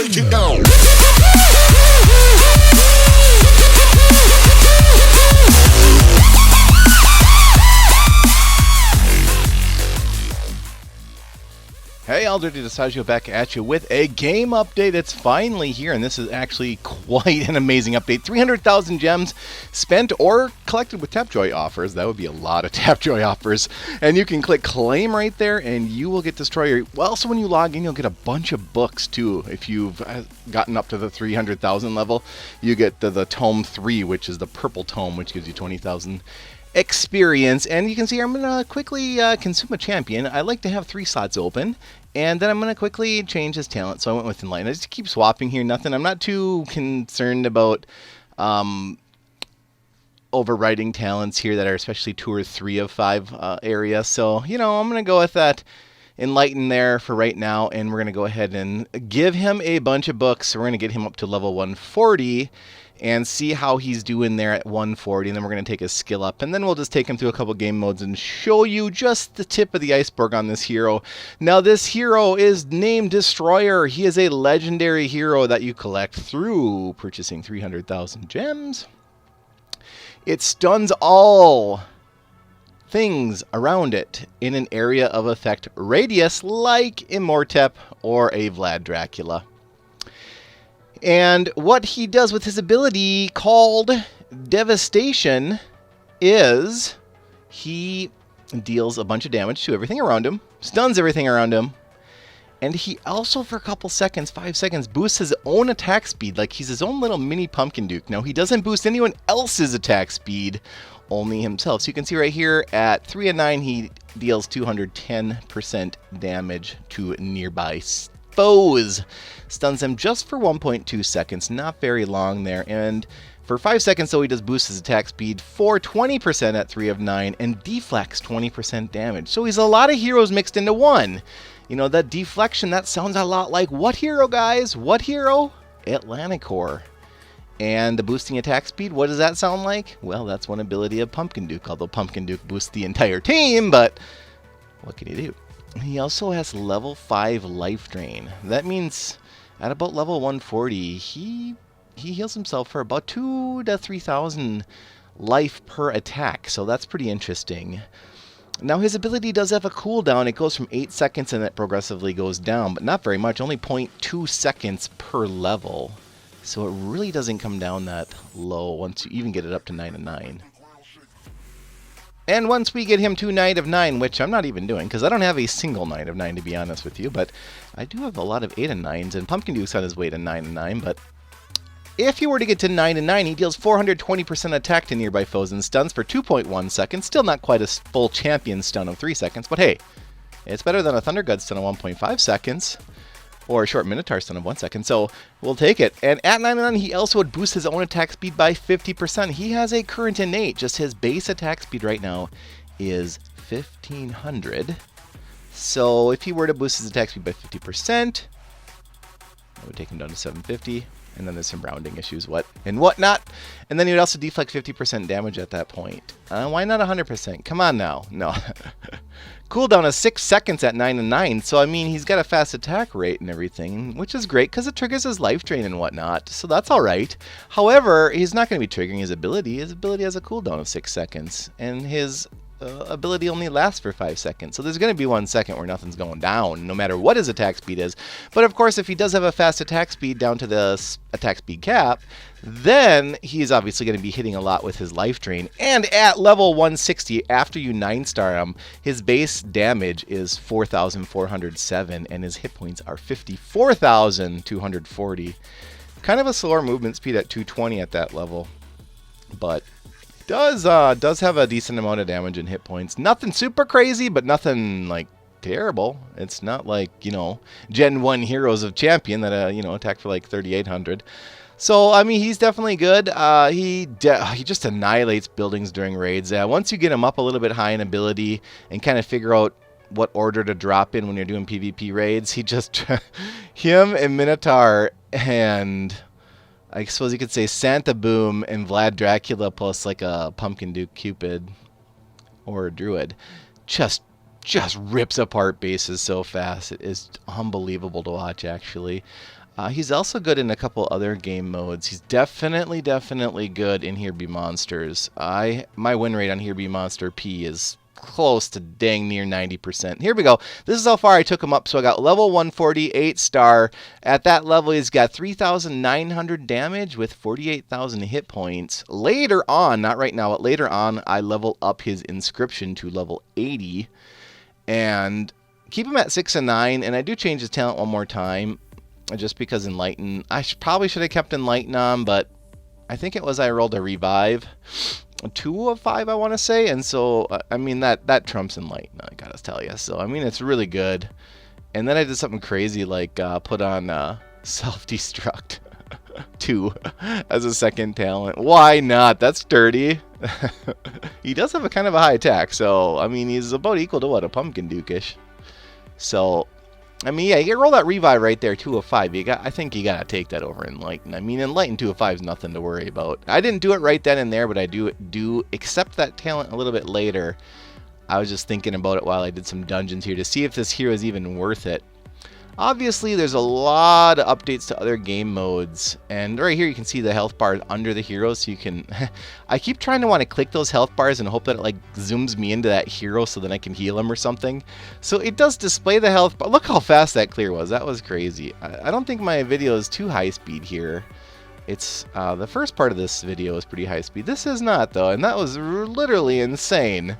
break it down. Hey, all, Dirty Distaggio back at you with a game update. It's finally here, and this is actually quite an amazing update. 300,000 gems spent or collected with Tapjoy offers. That would be a lot of Tapjoy offers. And you can click claim right there, and you will get Destroyer. Well, so when you log in, you'll get a bunch of books, too. If you've gotten up to the 300,000 level, you get the Tome 3, which is the purple tome, which gives you 20,000 experience. And you can see I'm going to quickly consume a champion. I like to have 3 slots open, and then I'm going to quickly change his talent. So I went with Enlighten. I just keep swapping here, nothing. I'm not too concerned about overriding talents here that are especially 2 or 3 of 5 areas. So, you know, I'm going to go with that Enlighten there for right now, and we're going to go ahead and give him a bunch of books. So we're going to get him up to level 140 and see how he's doing there at 140, and then we're going to take his skill up, and then we'll just take him through a couple game modes and show you just the tip of the iceberg on this hero. Now, this hero is named Destroyer. He is a legendary hero that you collect through purchasing 300,000 gems. It stuns all things around it in an area of effect radius like Immortep or a Vlad Dracula. And what he does with his ability called Devastation is he deals a bunch of damage to everything around him, stuns everything around him, and he also, for a couple seconds, 5 seconds, boosts his own attack speed like he's his own little mini Pumpkin Duke. Now, he doesn't boost anyone else's attack speed, only himself. So you can see right here at 3 and 9, he deals 210% damage to nearby foes. Stuns them just for 1.2 seconds, not very long there. And for 5 seconds, though, he does boost his attack speed for 20% at 3 of 9 and deflects 20% damage. So he's a lot of heroes mixed into one. You know, that deflection, that sounds a lot like what hero, guys? What hero? Atlanticor. And the boosting attack speed, what does that sound like? Well, that's one ability of Pumpkin Duke, although Pumpkin Duke boosts the entire team, but what can you do? He also has level 5 life drain. That means at about level 140, he heals himself for about 2,000 to 3,000 life per attack. So that's pretty interesting. Now, his ability does have a cooldown. It goes from 8 seconds and it progressively goes down, but not very much, only 0.2 seconds per level. So it really doesn't come down that low once you even get it up to 9 and 9. And once we get him to Knight of 9, which I'm not even doing, because I don't have a single Knight of 9, to be honest with you, but I do have a lot of 8 and 9s, and Pumpkin Duke's on his way to 9 and 9, but if he were to get to 9 and 9, he deals 420% attack to nearby foes and stuns for 2.1 seconds. Still not quite a full champion stun of 3 seconds, but hey, it's better than a Thunder God stun of 1.5 seconds. Or a short Minotaur stun of 1 second, so we'll take it. And at 9 and 9, he also would boost his own attack speed by 50%. He has a current innate, just his base attack speed right now is 1,500. So if he were to boost his attack speed by 50%, that would take him down to 750. And then there's some rounding issues, and whatnot. And then he would also deflect 50% damage at that point. Why not 100%? Come on now. No. Cooldown is 6 seconds at 9 and 9. So, I mean, he's got a fast attack rate and everything, which is great because it triggers his life drain and whatnot. So that's all right. However, he's not going to be triggering his ability. His ability has a cooldown of 6 seconds. And his ability only lasts for 5 seconds. So there's going to be 1 second where nothing's going down, no matter what his attack speed is. But of course, if he does have a fast attack speed down to the attack speed cap, then he's obviously going to be hitting a lot with his life drain. And at level 160, after you 9-star him, his base damage is 4,407, and his hit points are 54,240. Kind of a slower movement speed at 220 at that level, but does have a decent amount of damage and hit points. Nothing super crazy, but nothing like terrible. It's not like, you know, Gen 1 Heroes of Champion that you know, attack for like 3,800. So I mean, he's definitely good. He just annihilates buildings during raids. Once you get him up a little bit high in ability and kind of figure out what order to drop in when you're doing PvP raids, he just him and Minotaur and I suppose you could say Santa Boom and Vlad Dracula plus like a Pumpkin Duke Cupid or a Druid just rips apart bases so fast. It is unbelievable to watch, actually. He's also good in a couple other game modes. He's definitely good in Here Be Monsters. My win rate on Here Be Monster P is close to dang near 90%. Here we go. This is how far I took him up. So I got level 148 star. At that level, he's got 3,900 damage with 48,000 hit points. Later on, not right now, but later on, I level up his inscription to level 80. And keep him at 6 and 9. And I do change his talent one more time. Just because Enlighten, probably should have kept Enlighten on, but I think it was I rolled a revive. 2 of 5, I want to say, and so I mean that trumps Enlighten, I gotta tell you. So I mean it's really good. And then I did something crazy like put on self-destruct 2 as a second talent. Why not? That's dirty. He does have a kind of a high attack, so I mean he's about equal to what, a Pumpkin Duke-ish. So I mean, yeah, you roll that revive right there, 2 of 5. I think you gotta take that over Enlighten. I mean, Enlighten 2 of 5 is nothing to worry about. I didn't do it right then and there, but I do accept that talent a little bit later. I was just thinking about it while I did some dungeons here to see if this hero is even worth it. Obviously, there's a lot of updates to other game modes, and right here you can see the health bar under the hero, so you can... I keep trying to want to click those health bars and hope that it like zooms me into that hero so then I can heal him or something. So it does display the health bar. Look how fast that clear was. That was crazy. I don't think my video is too high speed here. It's the first part of this video is pretty high speed. This is not, though, and that was literally insane.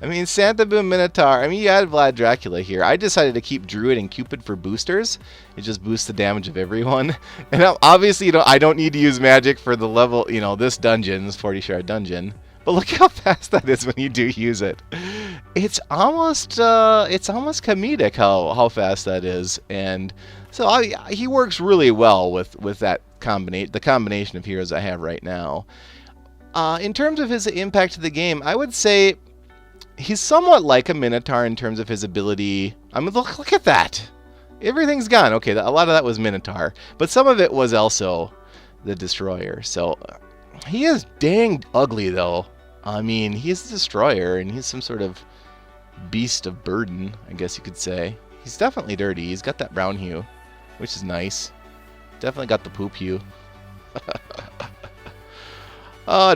I mean, Santa Boom Minotaur. I mean, you had Vlad Dracula here. I decided to keep Druid and Cupid for boosters. It just boosts the damage of everyone. And obviously, I don't need to use magic for the level, this dungeon, this 40 shard dungeon. But look how fast that is when you do use it. It's almost comedic how fast that is. And so he works really well with that the combination of heroes I have right now. In terms of his impact to the game, I would say he's somewhat like a Minotaur in terms of his ability. I mean, look at that. Everything's gone. Okay, a lot of that was Minotaur, but some of it was also the Destroyer. So he is dang ugly, though. I mean, he's the Destroyer, and he's some sort of beast of burden, I guess you could say. He's definitely dirty. He's got that brown hue, which is nice. Definitely got the poop hue.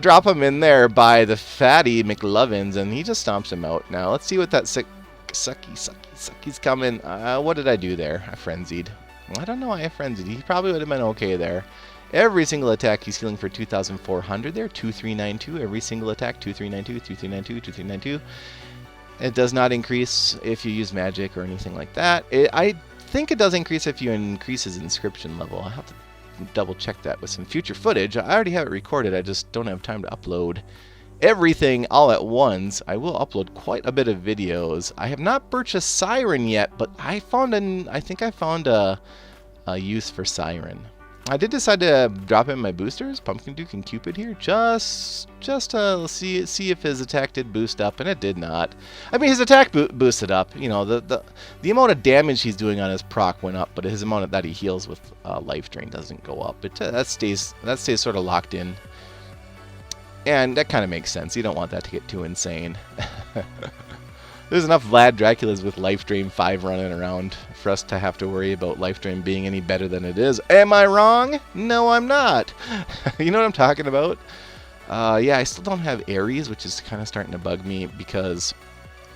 Drop him in there by the fatty McLovins, and he just stomps him out. Now, let's see what that sucky's coming. What did I do there? I frenzied. Well, I don't know why I frenzied. He probably would have been okay there. Every single attack, he's healing for 2,400 there. 2392. Every single attack, 2392, 2392, 2392. It does not increase if you use magic or anything like that. I think it does increase if you increase his inscription level. I'll have to double check that with some future footage. I already have it recorded. I just don't have time to upload everything all at once. I will upload quite a bit of videos. I have not purchased Siren yet, but I think I found a use for Siren. I did decide to drop in my boosters, Pumpkin Duke and Cupid here, just to see if his attack did boost up, and it did not. I mean, his attack boosted up. The amount of damage he's doing on his proc went up, but his amount that he heals with life drain doesn't go up. That stays sort of locked in, and that kind of makes sense. You don't want that to get too insane. There's enough Vlad Draculas with Life Drain 5 running around for us to have to worry about Life Drain being any better than it is. Am I wrong? No, I'm not. You know what I'm talking about? Yeah, I still don't have Ares, which is kind of starting to bug me because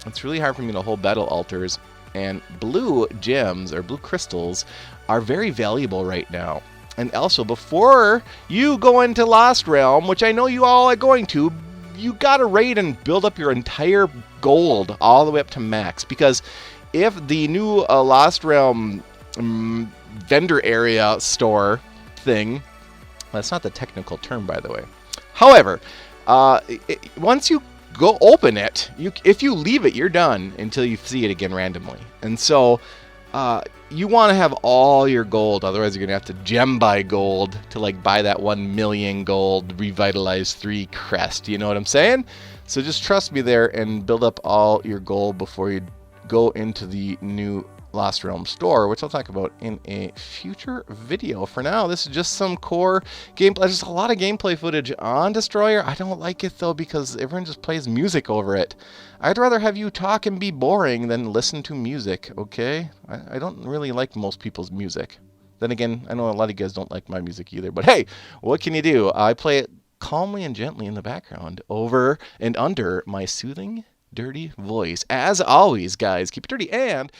it's really hard for me to hold battle altars. And blue gems, or blue crystals, are very valuable right now. And also, before you go into Lost Realm, which I know you all are going to, you gotta raid and build up your entire gold all the way up to max, because if the new Lost Realm vendor area store thing, that's not the technical term, by the way. However, once you go open it, if you leave it, you're done until you see it again randomly. And so you want to have all your gold, otherwise you're gonna have to gem buy gold to like buy that 1 million gold Revitalize 3 crest. You know what I'm saying? So just trust me there and build up all your gold before you go into the new Lost Realm store, which I'll talk about in a future video. For now, this is just some core gameplay. There's a lot of gameplay footage on Destroyer. I don't like it, though, because everyone just plays music over it. I'd rather have you talk and be boring than listen to music, okay? I don't really like most people's music. Then again, I know a lot of you guys don't like my music either, but hey, what can you do? I play it calmly and gently in the background over and under my soothing, dirty voice. As always, guys, keep it dirty and